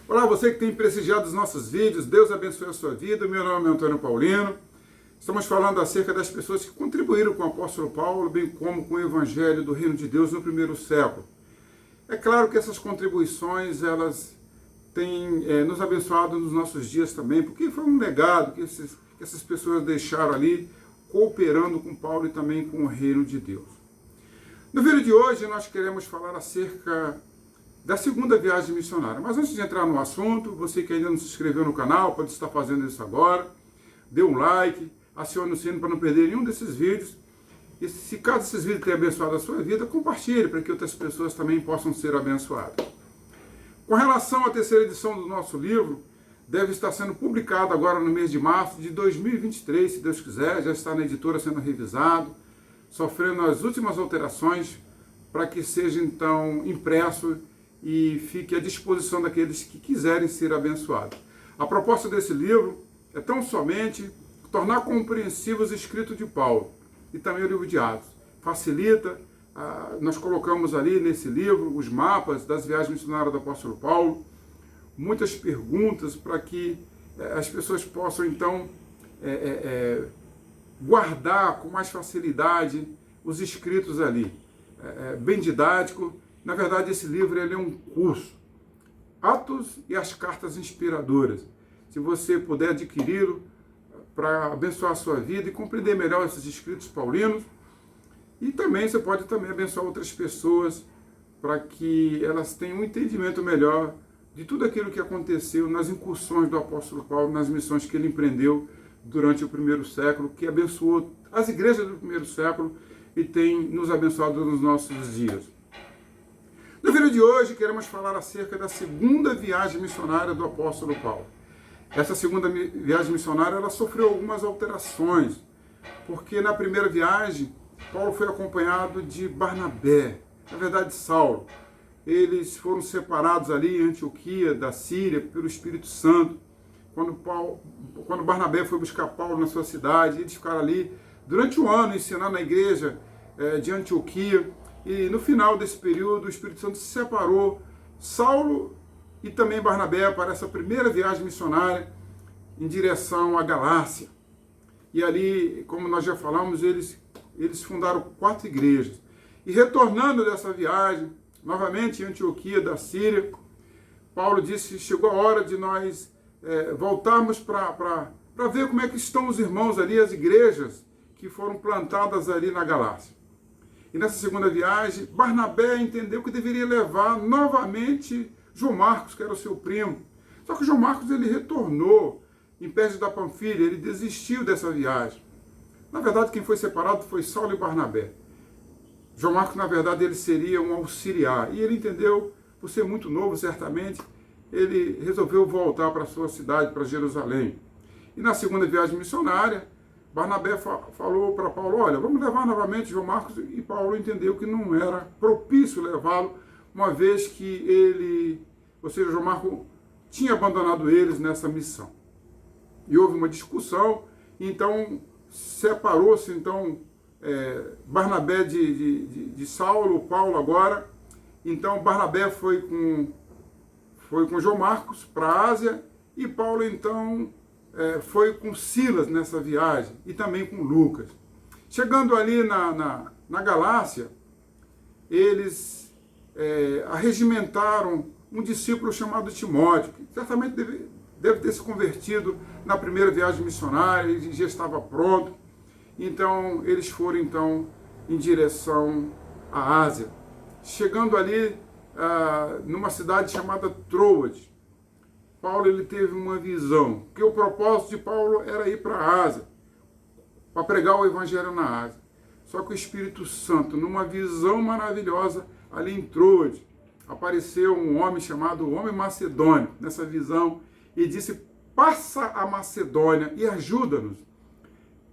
Olá, você que tem prestigiado os nossos vídeos, Deus abençoe a sua vida. Meu nome é Antônio Paulino. Estamos falando acerca das pessoas que contribuíram com o apóstolo Paulo, bem como com o evangelho do reino de Deus no primeiro século. É claro que essas contribuições, elas têm nos abençoado nos nossos dias também, porque foi um legado que essas pessoas deixaram ali, cooperando com Paulo e também com o reino de Deus. No vídeo de hoje, nós queremos falar acerca da segunda viagem missionária. Mas antes de entrar no assunto, você que ainda não se inscreveu no canal, pode estar fazendo isso agora. Dê um like, acione o sino para não perder nenhum desses vídeos. E se caso esses vídeos tenham abençoado a sua vida, compartilhe para que outras pessoas também possam ser abençoadas. Com relação à terceira edição do nosso livro, deve estar sendo publicado agora no mês de março de 2023, se Deus quiser. Já está na editora sendo revisado, sofrendo as últimas alterações para que seja então impresso e fique à disposição daqueles que quiserem ser abençoados. A proposta desse livro é tão somente tornar compreensíveis os escritos de Paulo e também o livro de Atos. Facilita, nós colocamos ali nesse livro os mapas das viagens missionárias do apóstolo Paulo, muitas perguntas para que as pessoas possam então guardar com mais facilidade os escritos ali. Bem didático. Na verdade, esse livro ele é um curso. Atos e as cartas inspiradoras. Se você puder adquiri-lo para abençoar a sua vida e compreender melhor esses escritos paulinos, e também você pode também abençoar outras pessoas para que elas tenham um entendimento melhor de tudo aquilo que aconteceu nas incursões do apóstolo Paulo, nas missões que ele empreendeu durante o primeiro século, que abençoou as igrejas do primeiro século e tem nos abençoado nos nossos dias. No vídeo de hoje, queremos falar acerca da segunda viagem missionária do apóstolo Paulo. Essa segunda viagem missionária, ela sofreu algumas alterações, porque na primeira viagem, Paulo foi acompanhado de Barnabé, na verdade Saulo. Eles foram separados ali em Antioquia, da Síria, pelo Espírito Santo. Quando Barnabé foi buscar Paulo na sua cidade, eles ficaram ali durante um ano ensinando na igreja de Antioquia. E no final desse período, o Espírito Santo se separou, Saulo e também Barnabé, para essa primeira viagem missionária em direção à Galácia. E ali, como nós já falamos, eles fundaram 4 igrejas. E retornando dessa viagem, novamente em Antioquia da Síria, Paulo disse que chegou a hora de nós voltarmos para ver como é que estão os irmãos ali, as igrejas que foram plantadas ali na Galácia. E nessa segunda viagem, Barnabé entendeu que deveria levar novamente João Marcos, que era o seu primo. Só que João Marcos ele retornou em Perge da Panfilha, ele desistiu dessa viagem. Na verdade, quem foi separado foi Saulo e Barnabé. João Marcos, na verdade, ele seria um auxiliar. E ele entendeu, por ser muito novo, certamente, ele resolveu voltar para a sua cidade, para Jerusalém. E na segunda viagem missionária, Barnabé falou para Paulo, olha, vamos levar novamente João Marcos, e Paulo entendeu que não era propício levá-lo, uma vez que João Marcos tinha abandonado eles nessa missão. E houve uma discussão, então separou-se Barnabé de Saulo, Paulo agora. Então Barnabé foi com João Marcos para a Ásia, e Paulo então foi com Silas nessa viagem, e também com Lucas. Chegando ali na Galácia, eles arregimentaram um discípulo chamado Timóteo, que certamente deve ter se convertido na primeira viagem missionária, ele já estava pronto. Então, eles foram em direção à Ásia. Chegando ali numa cidade chamada Troade, Paulo ele teve uma visão, que o propósito de Paulo era ir para a Ásia, para pregar o evangelho na Ásia. Só que o Espírito Santo, numa visão maravilhosa, ali em Troade, apareceu um homem chamado Homem Macedônio, nessa visão, e disse, passa a Macedônia e ajuda-nos.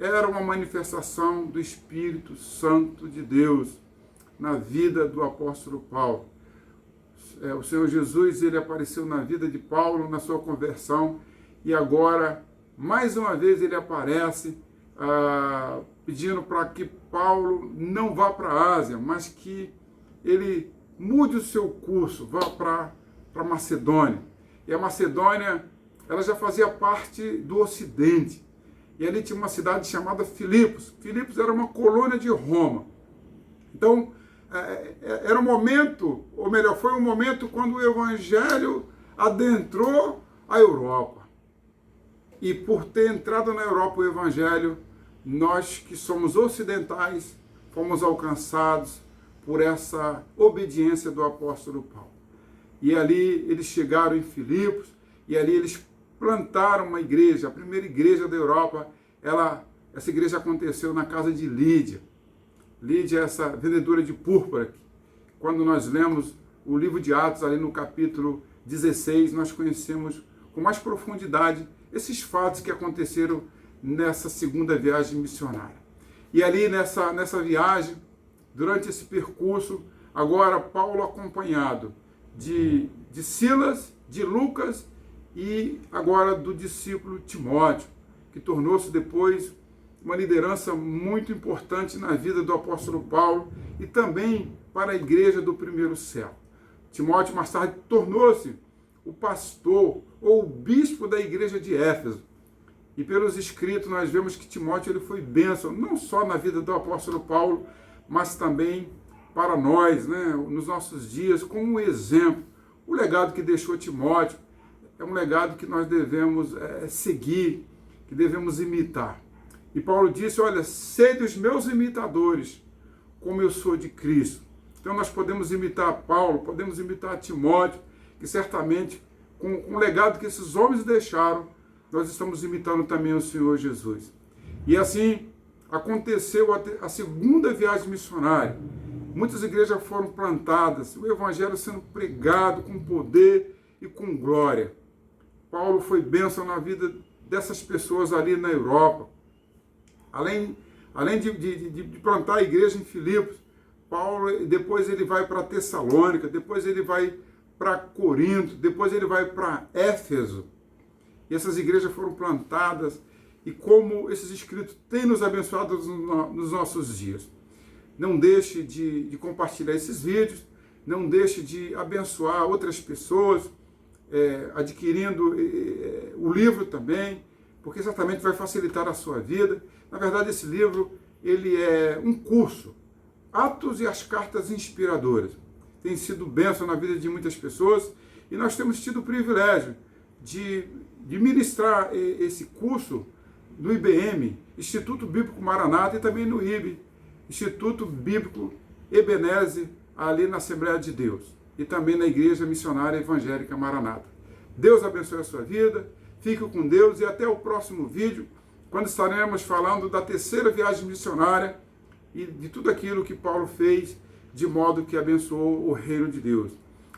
Era uma manifestação do Espírito Santo de Deus na vida do apóstolo Paulo. O Senhor Jesus, ele apareceu na vida de Paulo, na sua conversão, e agora, mais uma vez, ele aparece pedindo para que Paulo não vá para a Ásia, mas que ele mude o seu curso, vá para Macedônia. E a Macedônia, ela já fazia parte do Ocidente. E ali tinha uma cidade chamada Filipos. Filipos era uma colônia de Roma. Então, era um momento, ou melhor, foi um momento quando o Evangelho adentrou a Europa. E por ter entrado na Europa o Evangelho, nós que somos ocidentais, fomos alcançados por essa obediência do apóstolo Paulo. E ali eles chegaram em Filipos, e ali eles plantaram uma igreja, a primeira igreja da Europa. Essa igreja aconteceu na casa de Lídia. Lídia é essa vendedora de púrpura. Quando nós lemos o livro de Atos, ali no capítulo 16, nós conhecemos com mais profundidade esses fatos que aconteceram nessa segunda viagem missionária. E ali nessa viagem, durante esse percurso, agora Paulo acompanhado de Silas, de Lucas e agora do discípulo Timóteo, que tornou-se depois uma liderança muito importante na vida do apóstolo Paulo e também para a igreja do primeiro século. Timóteo mais tarde tornou-se o pastor ou o bispo da igreja de Éfeso. E pelos escritos nós vemos que Timóteo ele foi bênção, não só na vida do apóstolo Paulo, mas também para nós, né, nos nossos dias, como um exemplo. O legado que deixou Timóteo é um legado que nós devemos seguir, que devemos imitar. E Paulo disse, olha, sede os meus imitadores, como eu sou de Cristo. Então nós podemos imitar Paulo, podemos imitar Timóteo, que certamente, com o legado que esses homens deixaram, nós estamos imitando também o Senhor Jesus. E assim aconteceu a segunda viagem missionária. Muitas igrejas foram plantadas, o evangelho sendo pregado com poder e com glória. Paulo foi bênção na vida dessas pessoas ali na Europa. Além de plantar a igreja em Filipos, Paulo depois ele vai para Tessalônica, depois ele vai para Corinto, depois ele vai para Éfeso. E essas igrejas foram plantadas, e como esses escritos têm nos abençoado nos nossos dias. Não deixe de compartilhar esses vídeos, não deixe de abençoar outras pessoas, adquirindo o livro também, porque certamente vai facilitar a sua vida. Na verdade, esse livro ele é um curso, Atos e as Cartas Inspiradoras. Tem sido bênção na vida de muitas pessoas, e nós temos tido o privilégio de ministrar esse curso no IBM, Instituto Bíblico Maranata, e também no IB, Instituto Bíblico Ebenezer, ali na Assembleia de Deus, e também na Igreja Missionária Evangélica Maranata. Deus abençoe a sua vida, fique com Deus e até o próximo vídeo, quando estaremos falando da terceira viagem missionária e de tudo aquilo que Paulo fez, de modo que abençoou o reino de Deus.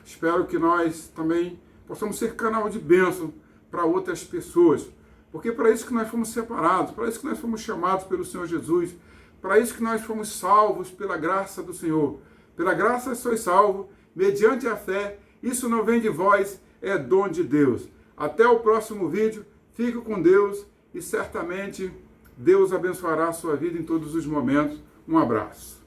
Espero que nós também possamos ser canal de bênção para outras pessoas, porque para isso que nós fomos separados, para isso que nós fomos chamados pelo Senhor Jesus, para isso que nós fomos salvos pela graça do Senhor. Pela graça sois salvos, mediante a fé, isso não vem de vós, é dom de Deus. Até o próximo vídeo, fique com Deus e certamente Deus abençoará a sua vida em todos os momentos. Um abraço.